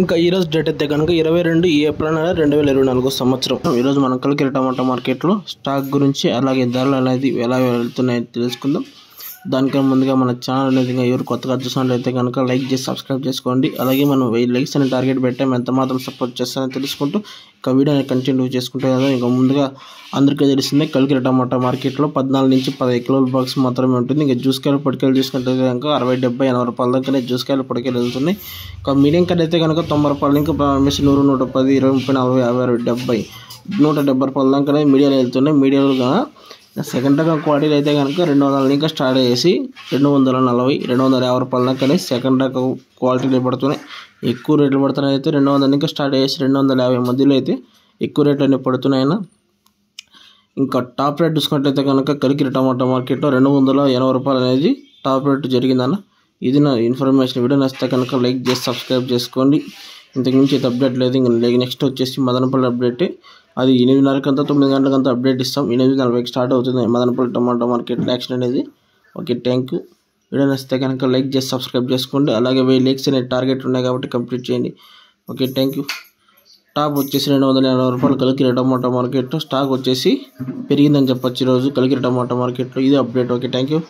ఇంకా ఈరోజు డేట్ అయితే కనుక 22 ఏప్రిల్ 2024 సంవత్సరం. ఈరోజు మనం కలికిరి టమాటా మార్కెట్లో స్టాక్ గురించి అలాగే ధరలు అనేది ఎలా వెళ్తున్నాయో తెలుసుకుందాం. దానికన్నా ముందుగా మన ఛానల్ అనేది ఎవరు కొత్తగా చూసినట్లయితే కనుక లైక్ చేసి సబ్స్క్రైబ్ చేసుకోండి. అలాగే మనం 1000 లైక్స్ అనే టార్గెట్ పెట్టాం, ఎంత మాత్రం సపోర్ట్ చేస్తారని తెలుసుకుంటూ ఇక వీడియోని కంటిన్యూ చేసుకుంటే కదా. ఇంకా ముందుగా అందరికీ తెలిసిందే కలికిరి టమాటా మార్కెట్లో 14 నుంచి 15 కిలోల బాక్స్ మాత్రమే ఉంటుంది. ఇంకా జ్యూస్ కాయలు పొడికాయలు చూసుకుంటే కనుక 60, 70, 80 రూపాయల దాకానే జ్యూస్ కాయలు పొడికాయలు వెళ్తున్నాయి. ఇంకా మీడియం కాయలు అయితే కనుక 90 రూపాయలు ఇంకా ప్రారంభించి 100, 110, 20, 30, 40, 50, 60, 170 రూపాయల దాకానే మీడియాలు వెళ్తున్నాయి. మీడియాలుగా సెకండ్ రకం క్వాలిటీలు అయితే కనుక 200 ఇంకా స్టార్ట్ చేసి 240, 250 రూపాయల దాకానే సెకండ్ రకం క్వాలిటీలు పడుతున్నాయి. ఎక్కువ రేట్లు పడుతున్నాయి అయితే 200 ఇంకా స్టార్ట్ చేసి 250 మధ్యలో అయితే ఎక్కువ రేట్లు అనేవి పడుతున్నాయన్న. ఇంకా టాప్ రేట్ చూసుకున్నట్లయితే కనుక కలికిరి టమాటా మార్కెట్లో 280 రూపాయలు అనేది టాప్ రేట్ జరిగిందన్న. ఇది నా ఇన్ఫర్మేషన్. వీడియో నచ్చితే కనుక లైక్ చేసి సబ్స్క్రైబ్ చేసుకోండి. ఇంతకుమించి అయితే అప్డేట్ లేదు. ఇంకా నెక్స్ట్ వచ్చేసి మదనపల్లి అప్డేట్, అది 8:30 9 గంటలకంతా అప్డేట్ ఇస్తాం. 8:40 స్టార్ట్ అవుతుంది మదనపల్లి టమాటా మార్కెట్ యాక్షన్ అనేది. Okay, thank you. వీడియో నచ్చితే కనుక లైక్ చేసి సబ్స్క్రైబ్ చేసుకోండి. అలాగే 1000 లైక్స్ అనే టార్గెట్ ఉన్నాయి కాబట్టి కంప్లీట్ చేయండి. Okay, thank you. టాప్ వచ్చేసి 280 రూపాయలు కలికిరి టమాటా మార్కెట్లో స్టాక్ వచ్చేసి పెరిగిందని చెప్పొచ్చు ఈరోజు కలికిరి టమాటా మార్కెట్లో. ఇది అప్డేట్. Okay, thank you.